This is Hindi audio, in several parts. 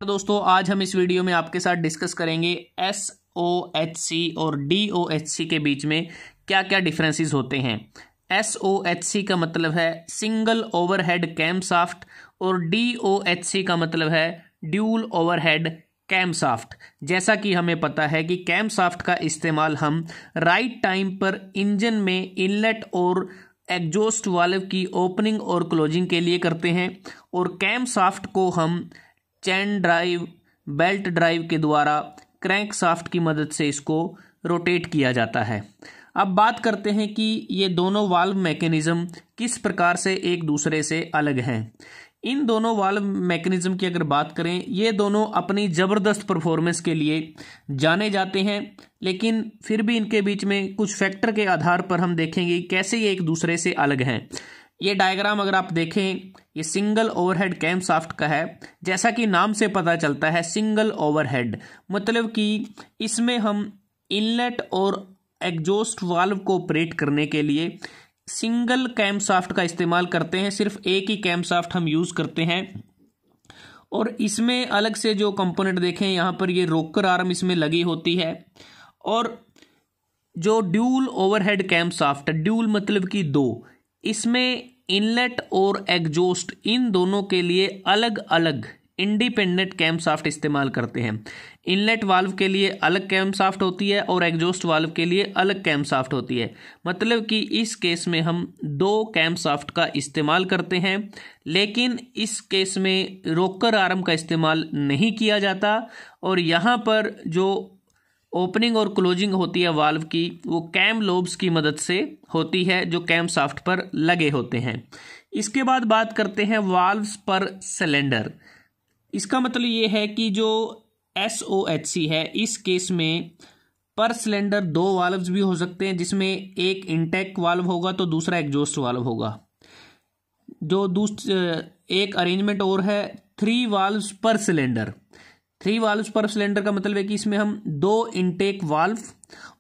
दोस्तों आज हम इस वीडियो में आपके साथ डिस्कस करेंगे SOHC और DOHC के बीच में क्या क्या डिफरेंसेस होते हैं। SOHC का मतलब है सिंगल ओवरहेड कैमशाफ्ट और DOHC का मतलब है ड्यूल ओवरहेड कैमशाफ्ट। जैसा कि हमें पता है कि कैमशाफ्ट का इस्तेमाल हम राइट टाइम पर इंजन में इनलेट और एग्जॉस्ट वाल्व की ओपनिंग और क्लोजिंग के लिए करते हैं और कैमशाफ्ट को हम चैन ड्राइव बेल्ट ड्राइव के द्वारा क्रैंकशाफ्ट की मदद से इसको रोटेट किया जाता है। अब बात करते हैं कि ये दोनों वाल्व मैकेनिज्म किस प्रकार से एक दूसरे से अलग हैं। इन दोनों वाल्व मैकेनिज्म की अगर बात करें, ये दोनों अपनी ज़बरदस्त परफॉर्मेंस के लिए जाने जाते हैं, लेकिन फिर भी इनके बीच में कुछ फैक्टर के आधार पर हम देखेंगे कैसे ये एक दूसरे से अलग हैं। ये डायग्राम अगर आप देखें, ये सिंगल ओवरहेड कैमशाफ्ट का है। जैसा कि नाम से पता चलता है सिंगल ओवरहेड मतलब कि इसमें हम इनलेट और एग्जॉस्ट वाल्व को ऑपरेट करने के लिए सिंगल कैमशाफ्ट का इस्तेमाल करते हैं। सिर्फ एक ही कैमशाफ्ट हम यूज़ करते हैं और इसमें अलग से जो कंपोनेंट देखें, यहाँ पर ये रोकर आर्म इसमें लगी होती है। और जो ड्यूल ओवरहेड कैमशाफ्ट, ड्यूल मतलब कि दो, इसमें इनलेट और एग्जॉस्ट इन दोनों के लिए अलग अलग इंडिपेंडेंट कैमशाफ्ट इस्तेमाल करते हैं। इनलेट वाल्व के लिए अलग कैमशाफ्ट होती है और एग्जॉस्ट वाल्व के लिए अलग कैमशाफ्ट होती है। मतलब कि इस केस में हम दो कैमशाफ्ट का इस्तेमाल करते हैं, लेकिन इस केस में रोकर आर्म का इस्तेमाल नहीं किया जाता और यहाँ पर जो ओपनिंग और क्लोजिंग होती है वाल्व की, वो कैम लोब्स की मदद से होती है जो कैमशाफ्ट पर लगे होते हैं। इसके बाद बात करते हैं वाल्व्स पर सिलेंडर। इसका मतलब ये है कि जो SOHC है, इस केस में पर सिलेंडर दो वाल्व्स भी हो सकते हैं, जिसमें एक इनटेक वाल्व होगा तो दूसरा एग्जॉस्ट वाल्व होगा। जो एक अरेंजमेंट और है 3 वाल्व्स पर सिलेंडर। 3 वाल्व्स पर सिलेंडर का मतलब है कि इसमें हम 2 इनटेक वाल्व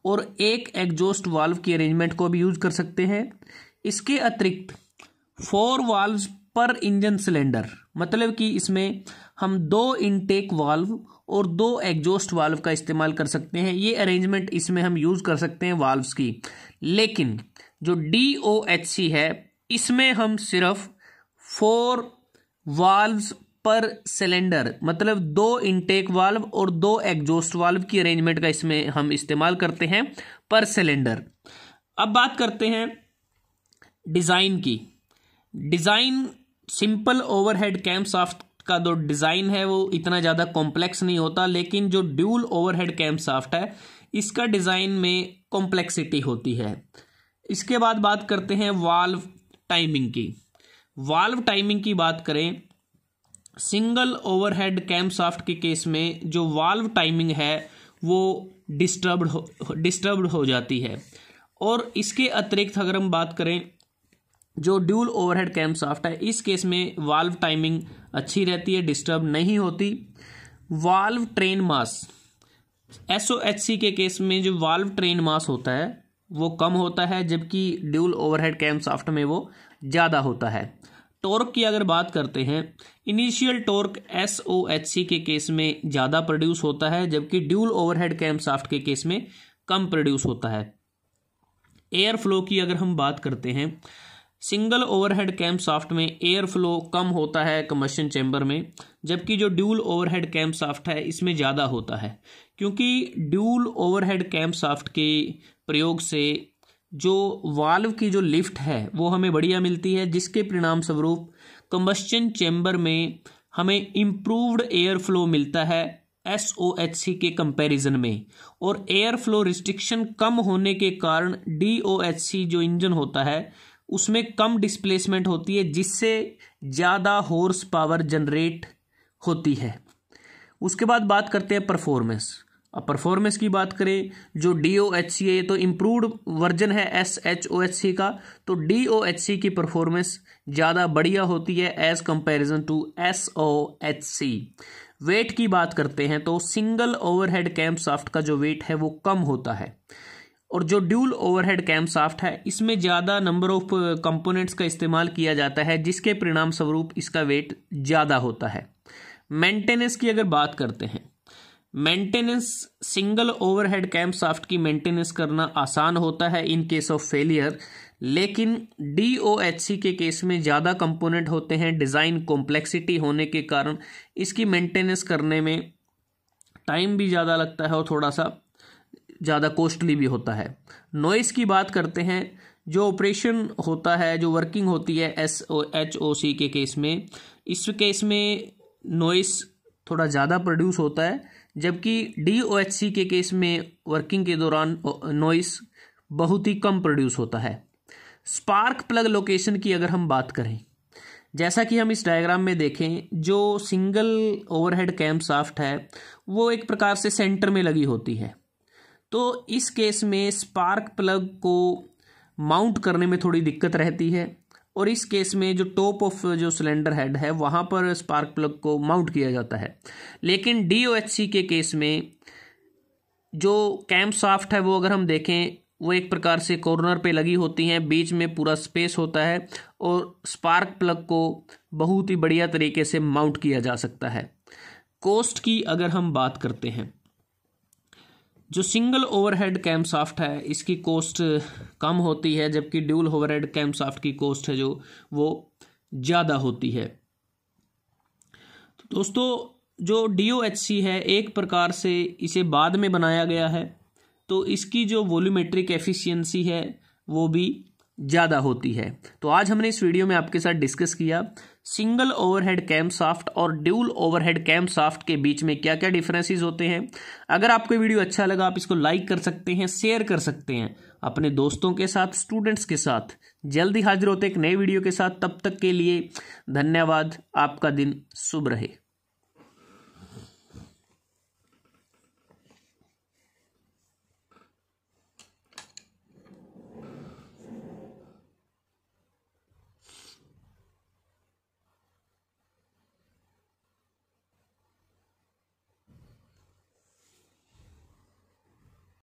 और एक एग्जॉस्ट वाल्व की अरेंजमेंट को भी यूज कर सकते हैं। इसके अतिरिक्त 4 वाल्व्स पर इंजन सिलेंडर मतलब कि इसमें हम 2 इनटेक वाल्व और 2 एग्जॉस्ट वाल्व का इस्तेमाल कर सकते हैं। ये अरेंजमेंट इसमें हम यूज कर सकते हैं वाल्व्स की। लेकिन जो DOHC है, इसमें हम सिर्फ 4 वाल्व्स पर सिलेंडर मतलब 2 इनटेक वाल्व और 2 एग्जॉस्ट वाल्व की अरेंजमेंट का इसमें हम इस्तेमाल करते हैं पर सिलेंडर। अब बात करते हैं डिज़ाइन की। डिज़ाइन सिंपल ओवरहेड कैमशाफ्ट का जो डिज़ाइन है वो इतना ज़्यादा कॉम्प्लेक्स नहीं होता, लेकिन जो ड्यूल ओवरहेड कैमशाफ्ट है इसका डिज़ाइन में कॉम्प्लेक्सिटी होती है। इसके बाद बात करते हैं वाल्व टाइमिंग की। वाल्व टाइमिंग की बात करें, सिंगल ओवरहेड कैमशाफ्ट के केस में जो वाल्व टाइमिंग है वो डिस्टर्ब्ड हो जाती है। और इसके अतिरिक्त अगर हम बात करें जो ड्यूल ओवरहेड कैमशाफ्ट है, इस केस में वाल्व टाइमिंग अच्छी रहती है, डिस्टर्ब नहीं होती। वाल्व ट्रेन मास, SOHC के केस में जो वाल्व ट्रेन मास होता है वो कम होता है, जबकि ड्यूल ओवरहेड कैमशाफ्ट में वो ज़्यादा होता है। टॉर्क की अगर बात करते हैं, इनिशियल टॉर्क SOHC के केस में ज़्यादा प्रोड्यूस होता है, जबकि ड्यूल ओवरहेड कैमशाफ्ट के केस में कम प्रोड्यूस होता है। एयर फ्लो की अगर हम बात करते हैं, सिंगल ओवरहेड कैमशाफ्ट में एयर फ्लो कम होता है कंबशन चैम्बर में, जबकि जो ड्यूल ओवरहेड कैमशाफ्ट है इसमें ज़्यादा होता है। क्योंकि ड्यूल ओवरहेड कैमशाफ्ट के प्रयोग से जो वाल्व की जो लिफ्ट है वो हमें बढ़िया मिलती है, जिसके परिणाम स्वरूप कंबशन चैम्बर में हमें इम्प्रूव्ड एयर फ्लो मिलता है SOHC के कंपैरिजन में। और एयर फ्लो रिस्ट्रिक्शन कम होने के कारण DOHC जो इंजन होता है उसमें कम डिस्प्लेसमेंट होती है, जिससे ज़्यादा हॉर्स पावर जनरेट होती है। उसके बाद बात करते हैं परफॉर्मेंस। अब परफॉर्मेंस की बात करें, जो DOHC है तो इम्प्रूव्ड वर्जन है SHOHC का, तो DOHC की परफॉर्मेंस ज़्यादा बढ़िया होती है as comparison to SOHC। Weight की बात करते हैं तो सिंगल ओवरहेड कैमशाफ्ट का जो वेट है वो कम होता है, और जो ड्यूल ओवरहेड कैमशाफ्ट है इसमें ज़्यादा नंबर ऑफ कंपोनेंट्स का इस्तेमाल किया जाता है, जिसके परिणाम स्वरूप इसका वेट ज़्यादा होता है। मेंटेनेंस की अगर बात करते हैं, मेंटेनेंस सिंगल ओवरहेड कैमशाफ्ट की मेंटेनेंस करना आसान होता है इन केस ऑफ फेलियर, लेकिन DOHC के केस में ज़्यादा कंपोनेंट होते हैं। डिज़ाइन कॉम्प्लेक्सिटी होने के कारण इसकी मेंटेनेंस करने में टाइम भी ज़्यादा लगता है और थोड़ा सा ज़्यादा कॉस्टली भी होता है। नॉइस की बात करते हैं, जो ऑपरेशन होता है, जो वर्किंग होती है SOHC के केस में, इस केस में नॉइस थोड़ा ज़्यादा प्रोड्यूस होता है, जबकि DOHC के केस में वर्किंग के दौरान नॉइस बहुत ही कम प्रोड्यूस होता है। स्पार्क प्लग लोकेशन की अगर हम बात करें, जैसा कि हम इस डायग्राम में देखें, जो सिंगल ओवरहेड कैमशाफ्ट है वो एक प्रकार से सेंटर में लगी होती है, तो इस केस में स्पार्क प्लग को माउंट करने में थोड़ी दिक्कत रहती है, और इस केस में जो टॉप ऑफ जो सिलेंडर हेड है वहाँ पर स्पार्क प्लग को माउंट किया जाता है। लेकिन DOHC के केस में जो कैमशाफ्ट है वो अगर हम देखें, वो एक प्रकार से कॉर्नर पे लगी होती हैं, बीच में पूरा स्पेस होता है और स्पार्क प्लग को बहुत ही बढ़िया तरीके से माउंट किया जा सकता है। कॉस्ट की अगर हम बात करते हैं, जो सिंगल ओवरहेड कैमशाफ्ट है इसकी कॉस्ट कम होती है, जबकि ड्यूल ओवरहेड कैमशाफ्ट की कॉस्ट है जो वो ज़्यादा होती है। तो दोस्तों, जो DOHC है एक प्रकार से इसे बाद में बनाया गया है, तो इसकी जो वॉल्यूमेट्रिक एफिशिएंसी है वो भी ज़्यादा होती है। तो आज हमने इस वीडियो में आपके साथ डिस्कस किया सिंगल ओवरहेड कैमशाफ्ट और ड्यूल ओवरहेड कैमशाफ्ट के बीच में क्या क्या डिफरेंसेस होते हैं। अगर आपको वीडियो अच्छा लगा, आप इसको लाइक कर सकते हैं, शेयर कर सकते हैं अपने दोस्तों के साथ, स्टूडेंट्स के साथ। जल्दी हाजिर होते एक नए वीडियो के साथ, तब तक के लिए धन्यवाद। आपका दिन शुभ रहे।